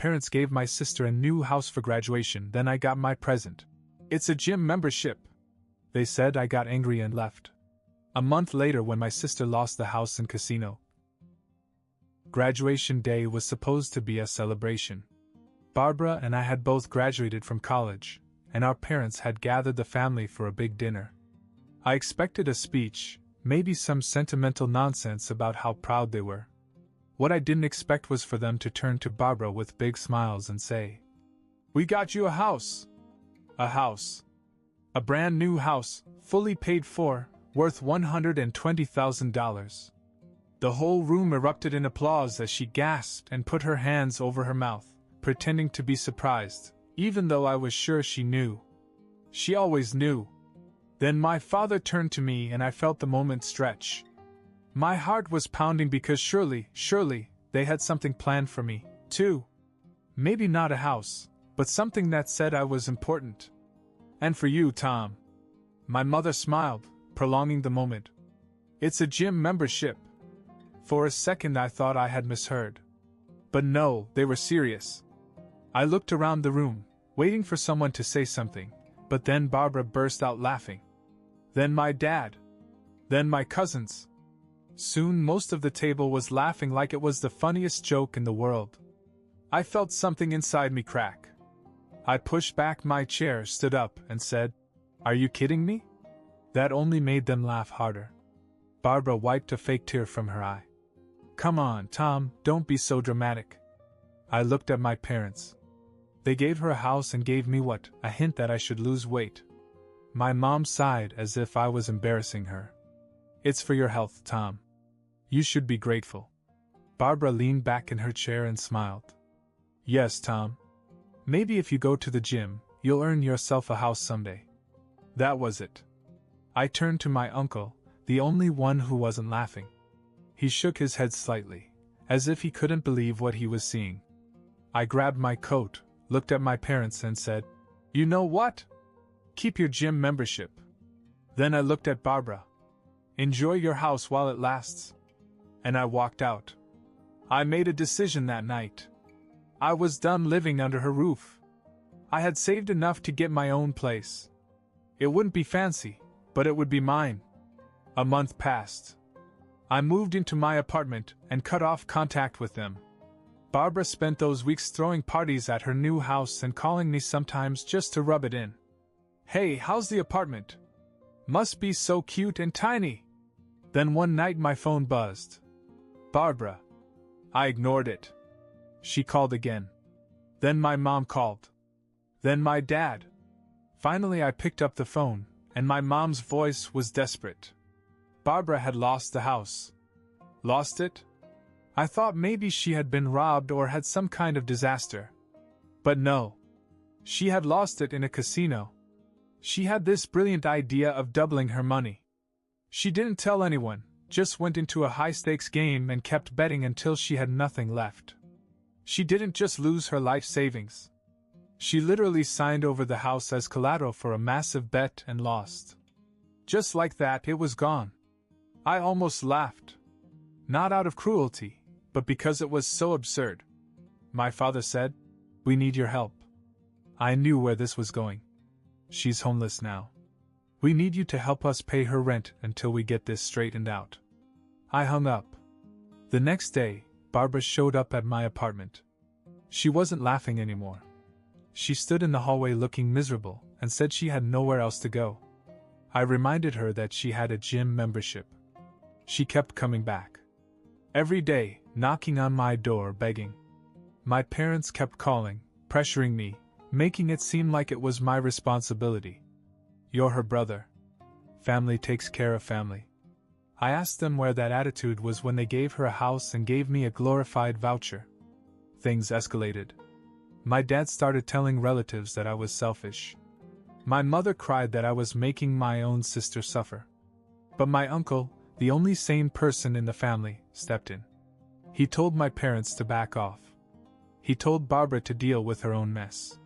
parents gave my sister a new house for graduation, then I got my present. It's a gym membership. They said. I got angry and left. A month later, when my sister lost the house and casino. Graduation day was supposed to be a celebration. Barbara and I had both graduated from college, and our parents had gathered the family for a big dinner. I expected a speech, maybe some sentimental nonsense about how proud they were. What I didn't expect was for them to turn to Barbara with big smiles and say, "We got you a house." A house. A brand new house, fully paid for, worth $120,000. The whole room erupted in applause as she gasped and put her hands over her mouth, pretending to be surprised, even though I was sure she knew. She always knew. Then my father turned to me and I felt the moment stretch. My heart was pounding because surely, they had something planned for me, too. Maybe not a house, but something that said I was important. "And for you, Tom." My mother smiled, prolonging the moment. "It's a gym membership." For a second I thought I had misheard. But no, they were serious. I looked around the room, waiting for someone to say something, but then Barbara burst out laughing. Then my dad. Then my cousins. Soon most of the table was laughing like it was the funniest joke in the world. I felt something inside me crack. I pushed back my chair, stood up, and said, "Are you kidding me?" That only made them laugh harder. Barbara wiped a fake tear from her eye. "Come on, Tom, don't be so dramatic." I looked at my parents. They gave her a house and gave me what? A hint that I should lose weight. My mom sighed as if I was embarrassing her. "It's for your health, Tom. You should be grateful." Barbara leaned back in her chair and smiled. "Yes, Tom. Maybe if you go to the gym, you'll earn yourself a house someday." That was it. I turned to my uncle, the only one who wasn't laughing. He shook his head slightly, as if he couldn't believe what he was seeing. I grabbed my coat, looked at my parents and said, "You know what? Keep your gym membership." Then I looked at Barbara. "Enjoy your house while it lasts." And I walked out. I made a decision that night. I was done living under her roof. I had saved enough to get my own place. It wouldn't be fancy, but it would be mine. A month passed. I moved into my apartment and cut off contact with them. Barbara spent those weeks throwing parties at her new house and calling me sometimes just to rub it in. "Hey, how's the apartment? Must be so cute and tiny." Then one night my phone buzzed. "Barbara." I ignored it. She called again. Then my mom called. Then my dad. Finally I picked up the phone, and my mom's voice was desperate. Barbara had lost the house. Lost it? I thought maybe she had been robbed or had some kind of disaster. But no. She had lost it in a casino. She had this brilliant idea of doubling her money. She didn't tell anyone, just went into a high-stakes game and kept betting until she had nothing left. She didn't just lose her life savings. She literally signed over the house as collateral for a massive bet and lost. Just like that, it was gone. I almost laughed. Not out of cruelty, but because it was so absurd. My father said, "We need your help." I knew where this was going. "She's homeless now. We need you to help us pay her rent until we get this straightened out." I hung up. The next day, Barbara showed up at my apartment. She wasn't laughing anymore. She stood in the hallway looking miserable and said she had nowhere else to go. I reminded her that she had a gym membership. She kept coming back. Every day, knocking on my door begging. My parents kept calling, pressuring me, making it seem like it was my responsibility. "You're her brother. Family takes care of family." I asked them where that attitude was when they gave her a house and gave me a glorified voucher. Things escalated. My dad started telling relatives that I was selfish. My mother cried that I was making my own sister suffer. But my uncle, the only sane person in the family, stepped in. He told my parents to back off. He told Barbara to deal with her own mess.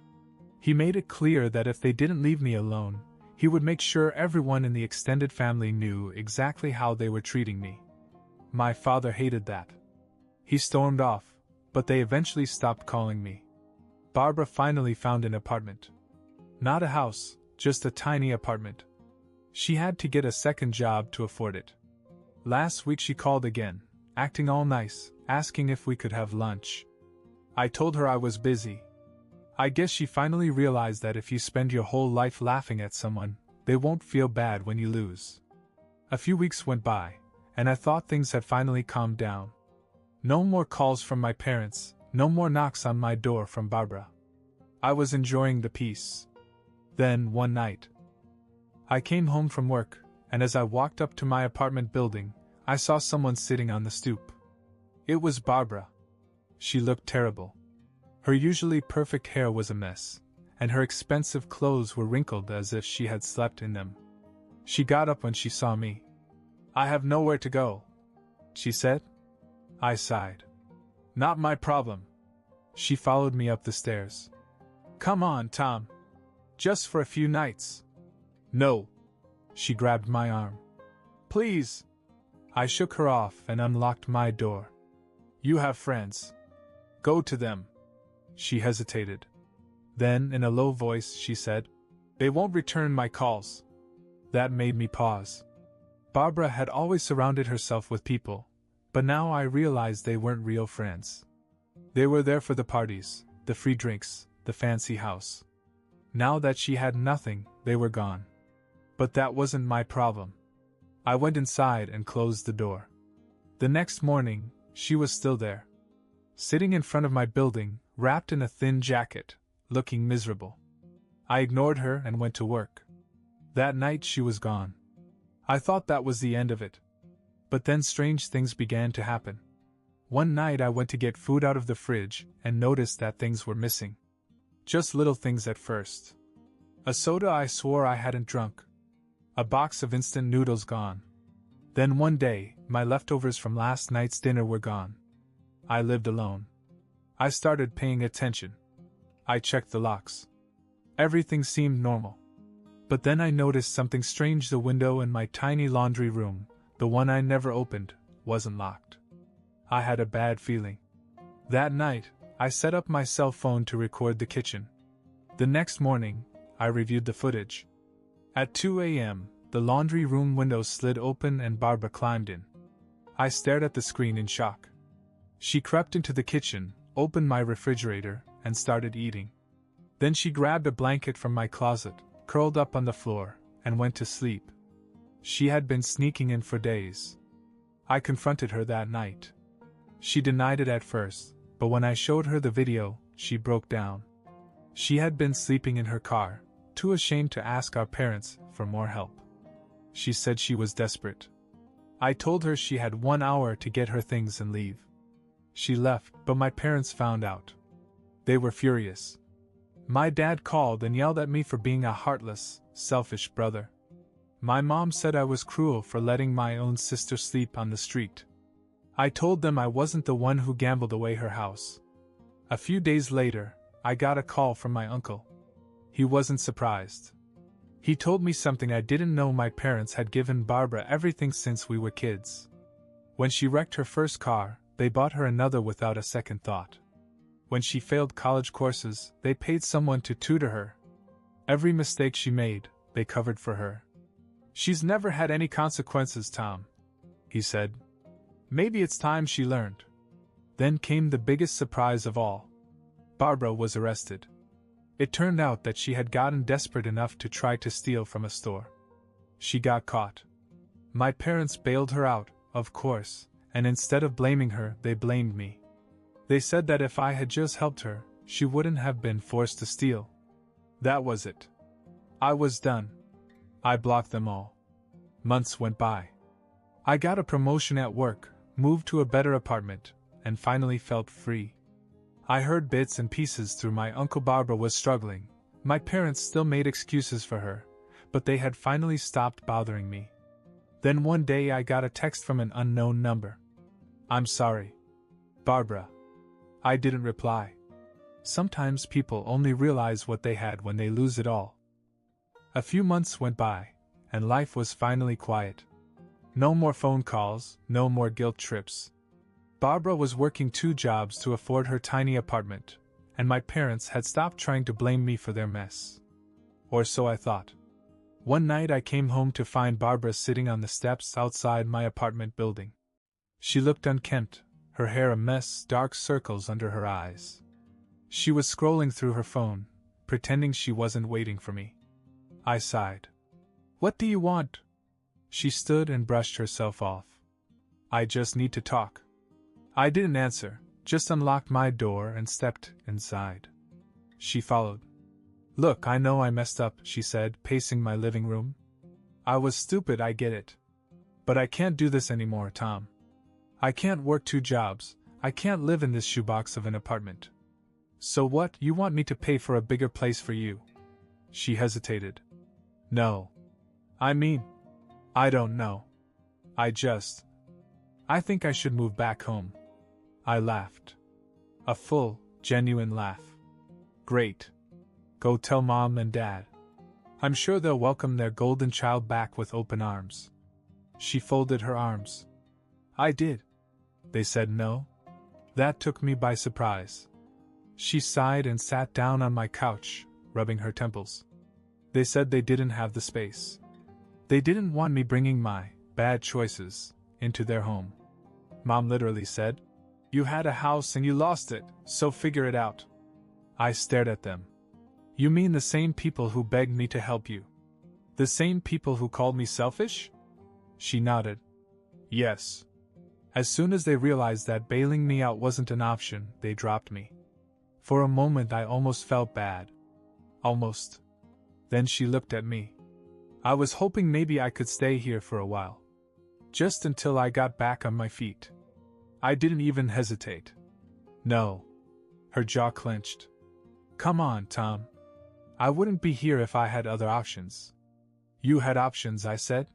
He made it clear that if they didn't leave me alone, he would make sure everyone in the extended family knew exactly how they were treating me. My father hated that. He stormed off, but they eventually stopped calling me. Barbara finally found an apartment. Not a house, just a tiny apartment. She had to get a second job to afford it. Last week she called again, acting all nice, asking if we could have lunch. I told her I was busy. I guess she finally realized that if you spend your whole life laughing at someone, they won't feel bad when you lose. A few weeks went by, and I thought things had finally calmed down. No more calls from my parents, no more knocks on my door from Barbara. I was enjoying the peace. Then, one night, I came home from work, and as I walked up to my apartment building, I saw someone sitting on the stoop. It was Barbara. She looked terrible. Her usually perfect hair was a mess, and her expensive clothes were wrinkled as if she had slept in them. She got up when she saw me. "I have nowhere to go," she said. I sighed. "Not my problem." She followed me up the stairs. "Come on, Tom. Just for a few nights." "No." She grabbed my arm. "Please." I shook her off and unlocked my door. "You have friends. Go to them." She hesitated. Then, in a low voice, she said, "They won't return my calls." That made me pause. Barbara had always surrounded herself with people, but now I realized they weren't real friends. They were there for the parties, the free drinks, the fancy house. Now that she had nothing, they were gone. But that wasn't my problem. I went inside and closed the door. The next morning, she was still there. Sitting in front of my building, wrapped in a thin jacket, looking miserable. I ignored her and went to work. That night she was gone. I thought that was the end of it. But then strange things began to happen. One night I went to get food out of the fridge and noticed that things were missing. Just little things at first. A soda I swore I hadn't drunk. A box of instant noodles gone. Then one day, my leftovers from last night's dinner were gone. I lived alone. I started paying attention. I checked the locks. Everything seemed normal. But then I noticed something strange. The window in my tiny laundry room, the one I never opened, wasn't locked. I had a bad feeling. That night, I set up my cell phone to record the kitchen. The next morning, I reviewed the footage. At 2 a.m., the laundry room window slid open and Barbara climbed in. I stared at the screen in shock. She crept into the kitchen, opened my refrigerator, and started eating. Then she grabbed a blanket from my closet, curled up on the floor, and went to sleep. She had been sneaking in for days. I confronted her that night. She denied it at first, but when I showed her the video, she broke down. She had been sleeping in her car, too ashamed to ask our parents for more help. She said she was desperate. I told her she had 1 hour to get her things and leave. She left, but my parents found out. They were furious. My dad called and yelled at me for being a heartless, selfish brother. My mom said I was cruel for letting my own sister sleep on the street. I told them I wasn't the one who gambled away her house. A few days later, I got a call from my uncle. He wasn't surprised. He told me something I didn't know. My parents had given Barbara everything since we were kids. When she wrecked her first car, they bought her another without a second thought. When she failed college courses, they paid someone to tutor her. Every mistake she made, they covered for her. "She's never had any consequences, Tom," he said. "Maybe it's time she learned." Then came the biggest surprise of all. Barbara was arrested. It turned out that she had gotten desperate enough to try to steal from a store. She got caught. My parents bailed her out, of course, and instead of blaming her, they blamed me. They said that if I had just helped her, she wouldn't have been forced to steal. That was it. I was done. I blocked them all. Months went by. I got a promotion at work, moved to a better apartment, and finally felt free. I heard bits and pieces through my uncle. Barbara was struggling. My parents still made excuses for her, but they had finally stopped bothering me. Then one day I got a text from an unknown number. "I'm sorry, Barbara." I didn't reply. Sometimes people only realize what they had when they lose it all. A few months went by, and life was finally quiet. No more phone calls, no more guilt trips. Barbara was working 2 jobs to afford her tiny apartment, and my parents had stopped trying to blame me for their mess. Or so I thought. One night I came home to find Barbara sitting on the steps outside my apartment building. She looked unkempt, her hair a mess, dark circles under her eyes. She was scrolling through her phone, pretending she wasn't waiting for me. I sighed. "What do you want?" She stood and brushed herself off. "I just need to talk." I didn't answer, just unlocked my door and stepped inside. She followed. "Look, I know I messed up," she said, pacing my living room. "I was stupid, I get it. But I can't do this anymore, Tom. I can't work 2 jobs, I can't live in this shoebox of an apartment." "So what, you want me to pay for a bigger place for you?" She hesitated. "No. I mean, I don't know. I think I should move back home." I laughed. A full, genuine laugh. "Great. Go tell Mom and Dad. I'm sure they'll welcome their golden child back with open arms." She folded her arms. "I did. They said no?" That took me by surprise. She sighed and sat down on my couch, rubbing her temples. "They said they didn't have the space. They didn't want me bringing my bad choices into their home. Mom literally said, 'You had a house and you lost it, so figure it out.'" I stared at them. "You mean the same people who begged me to help you? The same people who called me selfish?" She nodded. "Yes. As soon as they realized that bailing me out wasn't an option, they dropped me. For a moment I almost felt bad. Almost. Then she looked at me. I was hoping maybe I could stay here for a while. Just until I got back on my feet. I didn't even hesitate. No." Her jaw clenched. "Come on, Tom. I wouldn't be here if I had other options." "You had options," I said.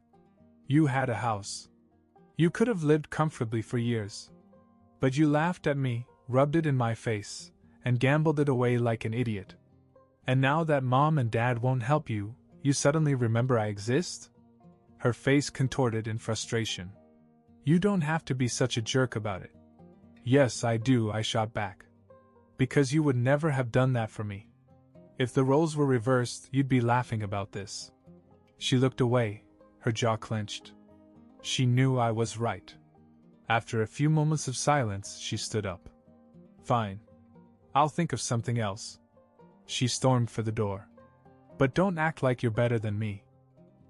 "You had a house. You could have lived comfortably for years. But you laughed at me, rubbed it in my face, and gambled it away like an idiot. And now that Mom and Dad won't help you, you suddenly remember I exist?" Her face contorted in frustration. "You don't have to be such a jerk about it." "Yes, I do," I shot back. "Because you would never have done that for me. If the roles were reversed, you'd be laughing about this." She looked away, her jaw clenched. She knew I was right. After a few moments of silence, she stood up. "Fine. I'll think of something else." She stormed for the door. "But don't act like you're better than me.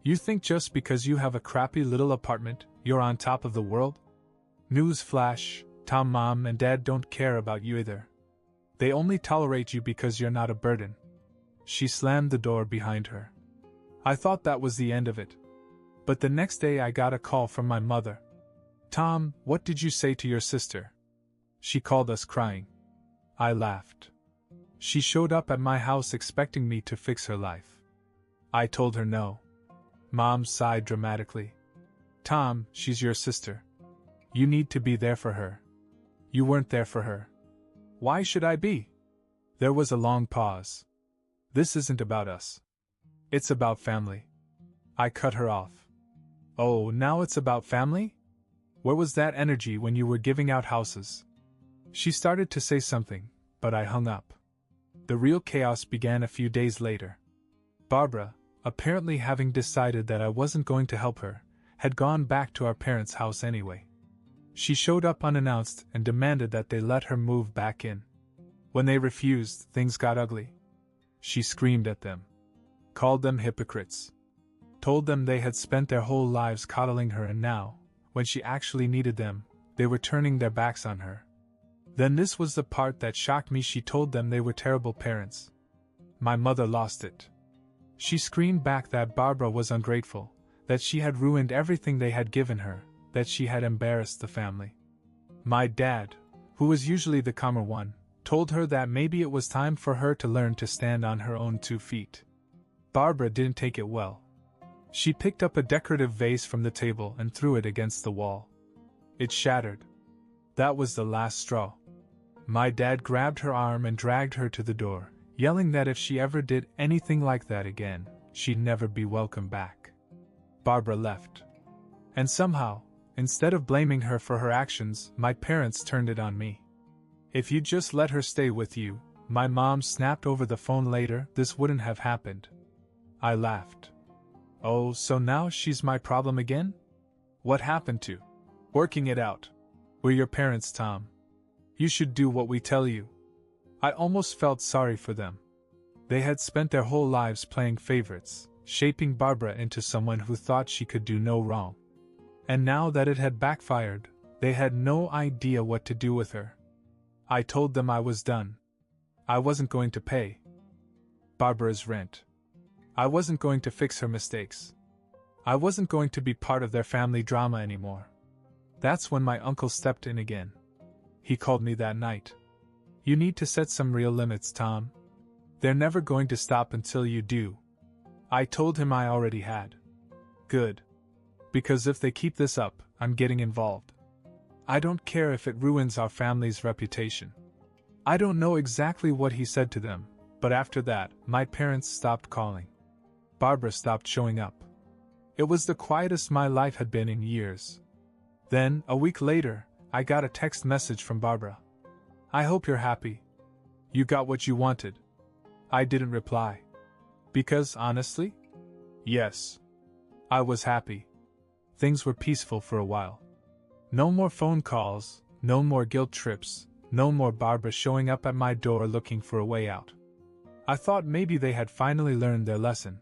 You think just because you have a crappy little apartment, you're on top of the world? News flash, Tom, Mom and Dad don't care about you either. They only tolerate you because you're not a burden." She slammed the door behind her. I thought that was the end of it. But the next day I got a call from my mother. "Tom, what did you say to your sister?" She called us crying. I laughed. She showed up at my house expecting me to fix her life. I told her no. Mom sighed dramatically. "Tom, she's your sister. You need to be there for her. You weren't there for her." "Why should I be?" There was a long pause. "This isn't about us. It's about family." I cut her off. "Oh, now it's about family? Where was that energy when you were giving out houses?" She started to say something, but I hung up. The real chaos began a few days later. Barbara, apparently having decided that I wasn't going to help her, had gone back to our parents' house anyway. She showed up unannounced and demanded that they let her move back in. When they refused, things got ugly. She screamed at them. Called them hypocrites. Told them they had spent their whole lives coddling her and now, when she actually needed them, they were turning their backs on her. Then this was the part that shocked me, she told them they were terrible parents. My mother lost it. She screamed back that Barbara was ungrateful, that she had ruined everything they had given her, that she had embarrassed the family. My dad, who was usually the calmer one, told her that maybe it was time for her to learn to stand on her own 2 feet. Barbara didn't take it well. She picked up a decorative vase from the table and threw it against the wall. It shattered. That was the last straw. My dad grabbed her arm and dragged her to the door, yelling that if she ever did anything like that again, she'd never be welcome back. Barbara left. And somehow, instead of blaming her for her actions, my parents turned it on me. "If you'd just let her stay with you, My mom snapped over the phone later, this wouldn't have happened. I laughed. Oh, so now she's my problem again? What happened to working it out? We're your parents, Tom. You should do what we tell you. I almost felt sorry for them. They had spent their whole lives playing favorites, shaping Barbara into someone who thought she could do no wrong. And now that it had backfired, they had no idea what to do with her. I told them I was done. I wasn't going to pay Barbara's rent. I wasn't going to fix her mistakes. I wasn't going to be part of their family drama anymore. That's when my uncle stepped in again. He called me that night. You need to set some real limits, Tom. They're never going to stop until you do. I told him I already had. Good. Because if they keep this up, I'm getting involved. I don't care if it ruins our family's reputation. I don't know exactly what he said to them, but after that, my parents stopped calling. Barbara stopped showing up. It was the quietest my life had been in years. Then, a week later, I got a text message from Barbara. I hope you're happy. You got what you wanted. I didn't reply. Because, honestly? Yes. I was happy. Things were peaceful for a while. No more phone calls, no more guilt trips, no more Barbara showing up at my door looking for a way out. I thought maybe they had finally learned their lesson.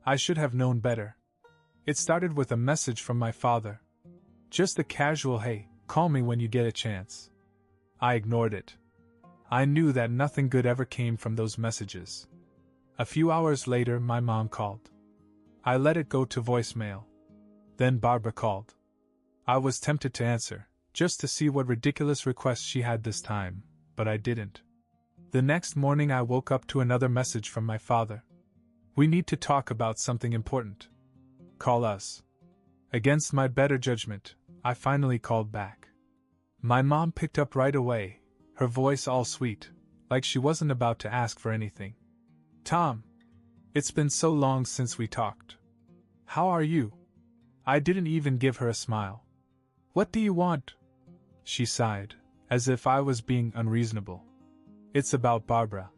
I should have known better. It started with a message from my father. Just a casual "Hey, call me when you get a chance." I ignored it. I knew that nothing good ever came from those messages. A few hours later, my mom called. I let it go to voicemail. Then Barbara called. I was tempted to answer, just to see what ridiculous request she had this time, but I didn't. The next morning I woke up to another message from my father. We need to talk about something important. Call us. Against my better judgment, I finally called back. My mom picked up right away, her voice all sweet, like she wasn't about to ask for anything. Tom, it's been so long since we talked. How are you? I didn't even give her a smile. What do you want? She sighed, as if I was being unreasonable. It's about Barbara.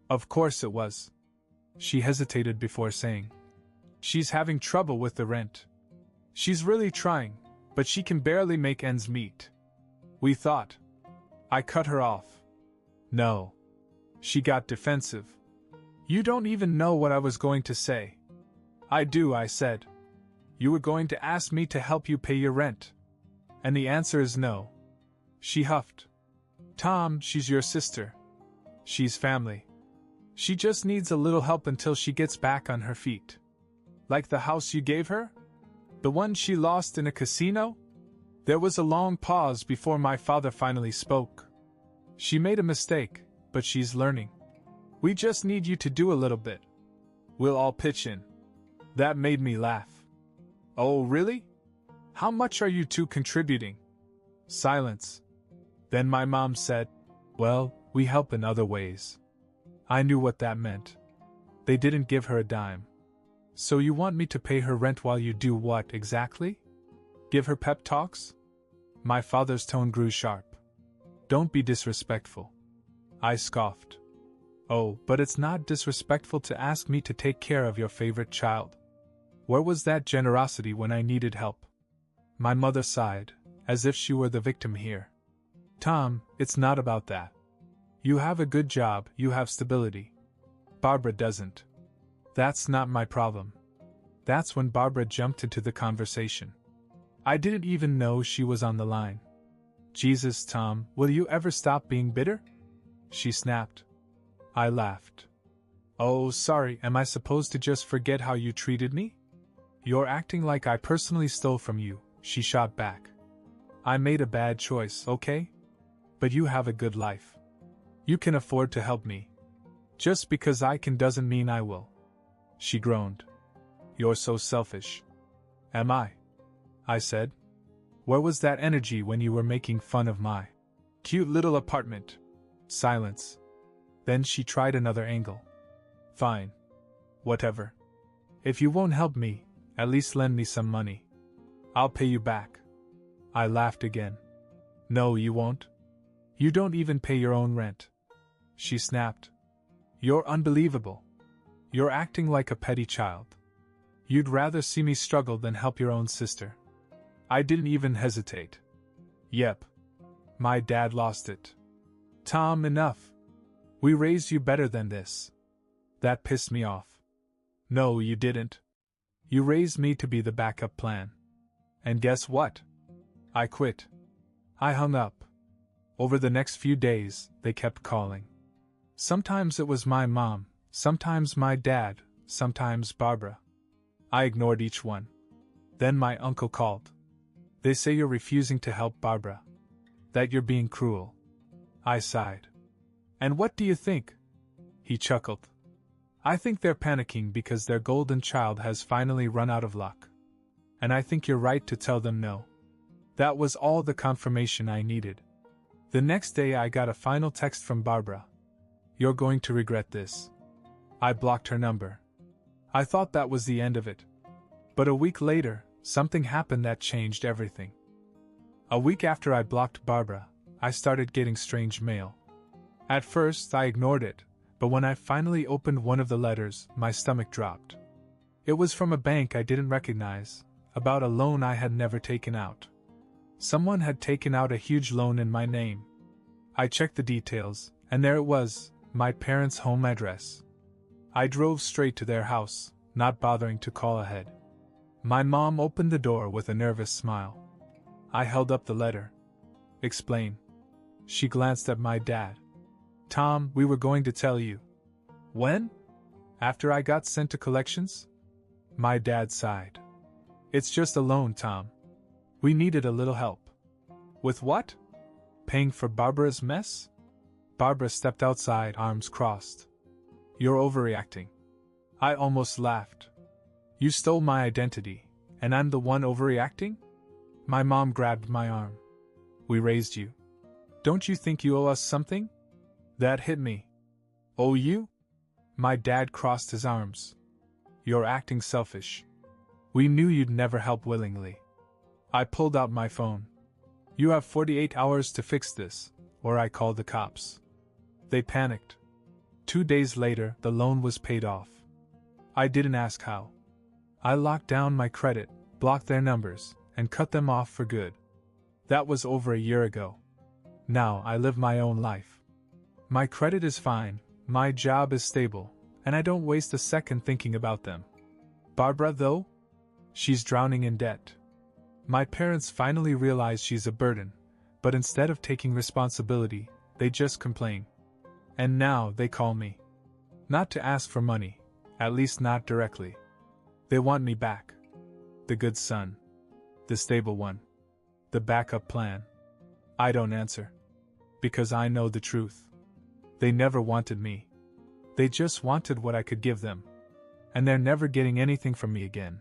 Of course it was. She hesitated before saying. She's having trouble with the rent. She's really trying, but she can barely make ends meet. We thought. I cut her off. No. She got defensive. You don't even know what I was going to say. I do, I said. You were going to ask me to help you pay your rent. And the answer is no. She huffed. Tom, she's your sister. She's family. She just needs a little help until she gets back on her feet. Like the house you gave her? The one she lost in a casino? There was a long pause before my father finally spoke. She made a mistake, but she's learning. We just need you to do a little bit. We'll all pitch in. That made me laugh. Oh, really? How much are you two contributing? Silence. Then my mom said, well, we help in other ways. I knew what that meant. They didn't give her a dime. So you want me to pay her rent while you do what exactly? Give her pep talks? My father's tone grew sharp. Don't be disrespectful. I scoffed. Oh, but it's not disrespectful to ask me to take care of your favorite child. Where was that generosity when I needed help? My mother sighed, as if she were the victim here. Tom, it's not about that. You have a good job, you have stability. Barbara doesn't. That's not my problem. That's when Barbara jumped into the conversation. I didn't even know she was on the line. Jesus, Tom, will you ever stop being bitter? She snapped. I laughed. Oh, sorry, am I supposed to just forget how you treated me? You're acting like I personally stole from you, she shot back. I made a bad choice, okay? But you have a good life. You can afford to help me. Just because I can doesn't mean I will. She groaned. You're so selfish. Am I? I said. Where was that energy when you were making fun of my cute little apartment? Silence. Then she tried another angle. Fine. Whatever. If you won't help me, at least lend me some money. I'll pay you back. I laughed again. No, you won't. You don't even pay your own rent. she snapped. You're unbelievable. You're acting like a petty child. You'd rather see me struggle than help your own sister. I didn't even hesitate. Yep. My dad lost it. Tom, enough. We raised you better than this. That pissed me off. No, you didn't. You raised me to be the backup plan. And guess what? I quit. I hung up. Over the next few days, they kept calling. Sometimes it was my mom, sometimes my dad, sometimes Barbara. I ignored each one. Then my uncle called. They say you're refusing to help Barbara. That you're being cruel. I sighed. And what do you think? He chuckled. I think they're panicking because their golden child has finally run out of luck. And I think you're right to tell them no. That was all the confirmation I needed. The next day I got a final text from Barbara. You're going to regret this. I blocked her number. I thought that was the end of it. But a week later, something happened that changed everything. A week after I blocked Barbara, I started getting strange mail. At first, I ignored it, but when I finally opened one of the letters, my stomach dropped. It was from a bank I didn't recognize, about a loan I had never taken out. Someone had taken out a huge loan in my name. I checked the details, and there it was, my parents' home address. I drove straight to their house, not bothering to call ahead. My mom opened the door with a nervous smile. I held up the letter. Explain. She glanced at my dad. Tom, we were going to tell you. When? After I got sent to collections? My dad sighed. It's just a loan, Tom. We needed a little help. With what? Paying for Barbara's mess? Barbara stepped outside, arms crossed. You're overreacting. I almost laughed. You stole my identity, and I'm the one overreacting? My mom grabbed my arm. We raised you. Don't you think you owe us something? That hit me. Owe you? My dad crossed his arms. You're acting selfish. We knew you'd never help willingly. I pulled out my phone. You have 48 hours to fix this, or I call the cops. They panicked. 2 days later, the loan was paid off. I didn't ask how. I locked down my credit, blocked their numbers, and cut them off for good. That was over a year ago. Now I live my own life. My credit is fine, my job is stable, and I don't waste a second thinking about them. Barbara, though? She's drowning in debt. My parents finally realize she's a burden, but instead of taking responsibility, they just complain. And now they call me. Not to ask for money, at least not directly. They want me back. The good son. The stable one. The backup plan. I don't answer. Because I know the truth. They never wanted me. They just wanted what I could give them. And they're never getting anything from me again.